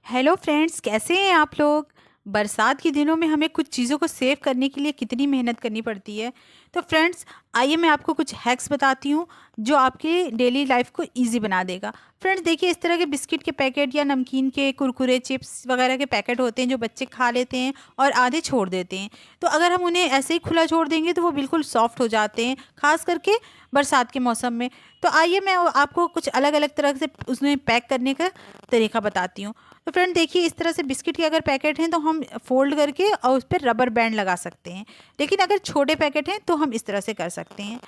Hello friends, कैसे हैं आप लोग। बरसात के दिनों में हमें कुछ चीज़ों को सेव करने के लिए कितनी मेहनत करनी पड़ती है। तो फ्रेंड्स, आइए मैं आपको कुछ हैक्स बताती हूँ जो आपकी डेली लाइफ को इजी बना देगा। फ्रेंड्स देखिए, इस तरह के बिस्किट के पैकेट या नमकीन के कुरकुरे चिप्स वगैरह के पैकेट होते हैं जो बच्चे खा लेते हैं और आधे छोड़ देते हैं। तो अगर हम उन्हें ऐसे ही खुला छोड़ देंगे तो वो बिल्कुल सॉफ्ट हो जाते हैं, खास करके बरसात के मौसम में। तो आइए मैं आपको कुछ अलग अलग तरह से उसमें पैक करने का तरीका बताती हूँ। तो फ्रेंड देखिए, इस तरह से बिस्किट के अगर पैकेट हैं तो हम फोल्ड करके और उस पर रबर बैंड लगा सकते हैं। लेकिन अगर छोटे पैकेट हैं तो हम इस तरह से कर सकते हैं।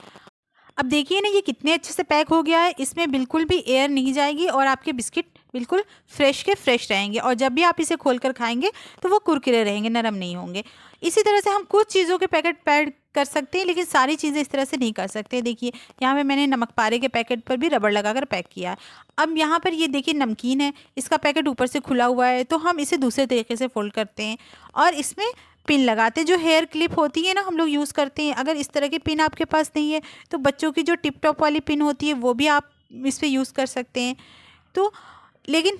अब देखिए ना, ये कितने अच्छे से पैक हो गया है। इसमें बिल्कुल भी एयर नहीं जाएगी और आपके बिस्किट बिल्कुल फ्रेश के फ्रेश रहेंगे। और जब भी आप इसे खोलकर खाएंगे तो वो कुरकुरे रहेंगे, नरम नहीं होंगे। इसी तरह से हम कुछ चीज़ों के पैकेट पैड कर सकते हैं, लेकिन सारी चीज़ें इस तरह से नहीं कर सकते। देखिए, यहाँ पे मैंने नमक पारे के पैकेट पर भी रबड़ लगाकर पैक किया है। अब यहाँ पर ये देखिए नमकीन है, इसका पैकेट ऊपर से खुला हुआ है, तो हम इसे दूसरे तरीके से फोल्ड करते हैं और इसमें पिन लगाते हैं। जो हेयर क्लिप होती है ना, हम लोग यूज़ करते हैं। अगर इस तरह की पिन आपके पास नहीं है तो बच्चों की जो टिप टॉप वाली पिन होती है वो भी आप इस पे यूज़ कर सकते हैं। तो लेकिन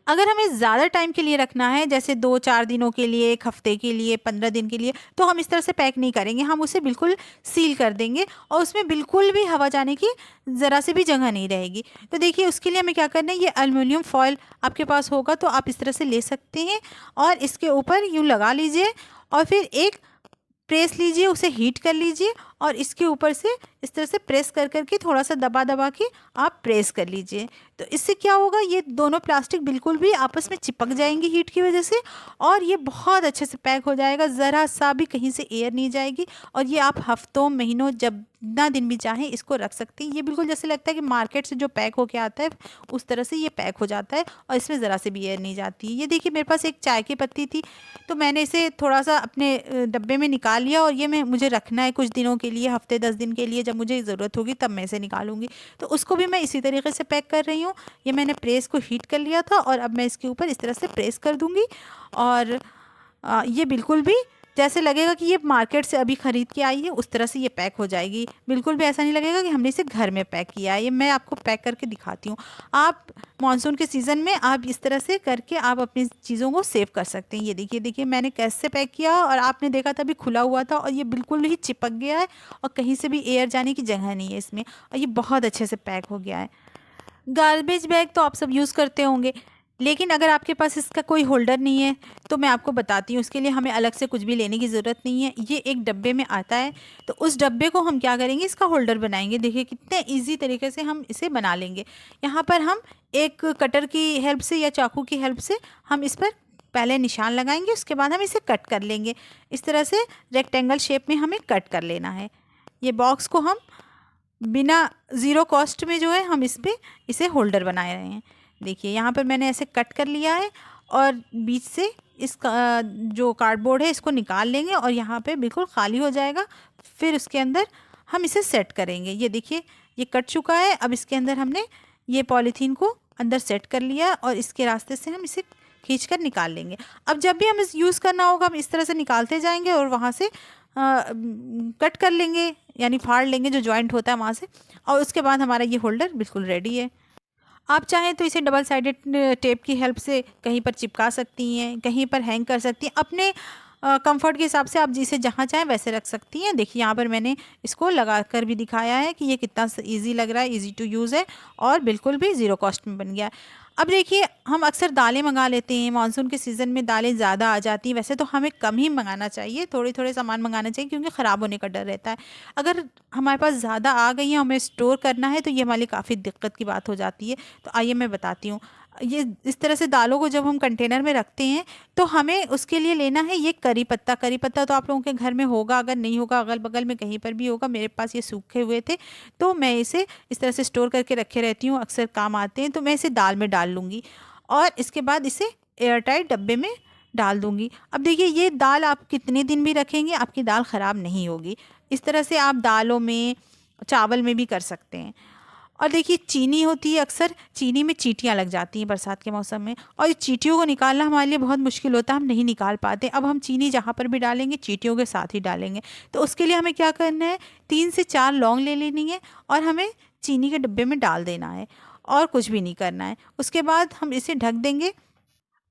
अगर हमें ज़्यादा टाइम के लिए रखना है, जैसे 2-4 दिनों के लिए, 1 हफ्ते के लिए, 15 दिन के लिए, तो हम इस तरह से पैक नहीं करेंगे। हम उसे बिल्कुल सील कर देंगे और उसमें बिल्कुल भी हवा जाने की ज़रा से भी जगह नहीं रहेगी। तो देखिए, उसके लिए हमें क्या करना है, ये एल्युमिनियम फॉयल आपके पास होगा तो आप इस तरह से ले सकते हैं और इसके ऊपर यूँ लगा लीजिए और फिर एक प्रेस लीजिए, उसे हीट कर लीजिए और इसके ऊपर से इस तरह से प्रेस कर करके थोड़ा सा दबा दबा के आप प्रेस कर लीजिए। तो इससे क्या होगा, ये दोनों प्लास्टिक बिल्कुल भी आपस में चिपक जाएंगी हीट की वजह से और ये बहुत अच्छे से पैक हो जाएगा। ज़रा सा भी कहीं से एयर नहीं जाएगी और ये आप हफ्तों महीनों जब ना दिन भी चाहें इसको रख सकती हैं। ये बिल्कुल जैसे लगता है कि मार्केट से जो पैक होके आता है उस तरह से ये पैक हो जाता है और इसमें ज़रा से भी एयर नहीं जाती है। ये देखिए, मेरे पास एक चाय की पत्ती थी तो मैंने इसे थोड़ा सा अपने डब्बे में निकाल लिया और ये मैं मुझे रखना है कुछ दिनों के लिए, हफ्ते 10 दिन के लिए। जब मुझे ज़रूरत होगी तब मैं इसे निकालूंगी। तो उसको भी मैं इसी तरीके से पैक कर रही हूँ। ये मैंने प्रेस को हीट कर लिया था और अब मैं इसके ऊपर इस तरह से प्रेस कर दूंगी और ये बिल्कुल भी जैसे लगेगा कि ये मार्केट से अभी ख़रीद के आई है उस तरह से ये पैक हो जाएगी। बिल्कुल भी ऐसा नहीं लगेगा कि हमने इसे घर में पैक किया है। ये मैं आपको पैक करके दिखाती हूँ। आप मानसून के सीज़न में आप इस तरह से करके आप अपनी चीज़ों को सेव कर सकते हैं। ये देखिए देखिए, मैंने कैसे पैक किया और आपने देखा था अभी खुला हुआ था और ये बिल्कुल ही चिपक गया है और कहीं से भी एयर जाने की जगह नहीं है इसमें और ये बहुत अच्छे से पैक हो गया है। गार्बेज बैग तो आप सब यूज़ करते होंगे, लेकिन अगर आपके पास इसका कोई होल्डर नहीं है तो मैं आपको बताती हूँ। उसके लिए हमें अलग से कुछ भी लेने की ज़रूरत नहीं है। ये एक डब्बे में आता है, तो उस डब्बे को हम क्या करेंगे, इसका होल्डर बनाएंगे। देखिए कितने इजी तरीके से हम इसे बना लेंगे। यहाँ पर हम एक कटर की हेल्प से या चाकू की हेल्प से हम इस पर पहले निशान लगाएंगे, उसके बाद हम इसे कट कर लेंगे। इस तरह से रेक्टेंगल शेप में हमें कट कर लेना है। ये बॉक्स को हम बिना ज़ीरो कॉस्ट में जो है हम इस पे इसे होल्डर बनाए रहे हैं। देखिए यहाँ पर मैंने ऐसे कट कर लिया है और बीच से इसका जो कार्डबोर्ड है इसको निकाल लेंगे और यहाँ पे बिल्कुल खाली हो जाएगा। फिर उसके अंदर हम इसे सेट करेंगे। ये देखिए, ये कट चुका है। अब इसके अंदर हमने ये पॉलीथीन को अंदर सेट कर लिया और इसके रास्ते से हम इसे खींच कर निकाल लेंगे। अब जब भी हम इस यूज़ करना होगा हम इस तरह से निकालते जाएंगे और वहाँ से कट कर लेंगे, यानी फाड़ लेंगे जो जॉइंट होता है वहाँ से। और उसके बाद हमारा ये होल्डर बिल्कुल रेडी है। आप चाहें तो इसे डबल साइडेड टेप की हेल्प से कहीं पर चिपका सकती हैं, कहीं पर हैंग कर सकती हैं। अपने कंफर्ट के हिसाब से आप जिसे जहाँ चाहें वैसे रख सकती हैं। देखिए यहाँ पर मैंने इसको लगा कर भी दिखाया है कि ये कितना ईजी लग रहा है, ईजी टू यूज़ है और बिल्कुल भी ज़ीरो कॉस्ट में बन गया है। अब देखिए, हम अक्सर दालें मंगा लेते हैं। मानसून के सीज़न में दालें ज़्यादा आ जाती हैं। वैसे तो हमें कम ही मंगाना चाहिए, थोड़े थोड़े सामान मंगाना चाहिए क्योंकि ख़राब होने का डर रहता है। अगर हमारे पास ज़्यादा आ गई हैं, हमें स्टोर करना है, तो ये हमारी काफ़ी दिक्कत की बात हो जाती है। तो आइए मैं बताती हूँ। ये इस तरह से दालों को जब हम कंटेनर में रखते हैं तो हमें उसके लिए लेना है ये करी पत्ता। करी पत्ता तो आप लोगों के घर में होगा, अगर नहीं होगा अगल बगल में कहीं पर भी होगा। मेरे पास ये सूखे हुए थे तो मैं इसे इस तरह से स्टोर करके रखे रहती हूँ, अक्सर काम आते हैं। तो मैं इसे दाल में डाल लूँगी और इसके बाद इसे एयर टाइट डब्बे में डाल दूँगी। अब देखिए, ये दाल आप कितने दिन भी रखेंगे आपकी दाल ख़राब नहीं होगी। इस तरह से आप दालों में, चावल में भी कर सकते हैं। और देखिए, चीनी होती है, अक्सर चीनी में चींटियाँ लग जाती हैं बरसात के मौसम में और ये चींटियों को निकालना हमारे लिए बहुत मुश्किल होता है, हम नहीं निकाल पाते। अब हम चीनी जहाँ पर भी डालेंगे चींटियों के साथ ही डालेंगे। तो उसके लिए हमें क्या करना है, 3 से 4 लौंग ले लेनी है और हमें चीनी के डिब्बे में डाल देना है और कुछ भी नहीं करना है। उसके बाद हम इसे ढक देंगे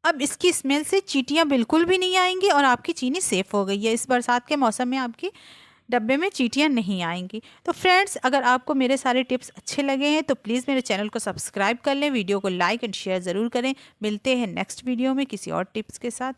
अब इसकी स्मेल से चींटियाँ बिल्कुल भी नहीं आएंगी और आपकी चीनी सेफ़ हो गई है। इस बरसात के मौसम में आपकी डब्बे में चींटियाँ नहीं आएंगी। तो फ्रेंड्स, अगर आपको मेरे सारे टिप्स अच्छे लगे हैं तो प्लीज़ मेरे चैनल को सब्सक्राइब कर लें, वीडियो को लाइक एंड शेयर ज़रूर करें। मिलते हैं नेक्स्ट वीडियो में किसी और टिप्स के साथ।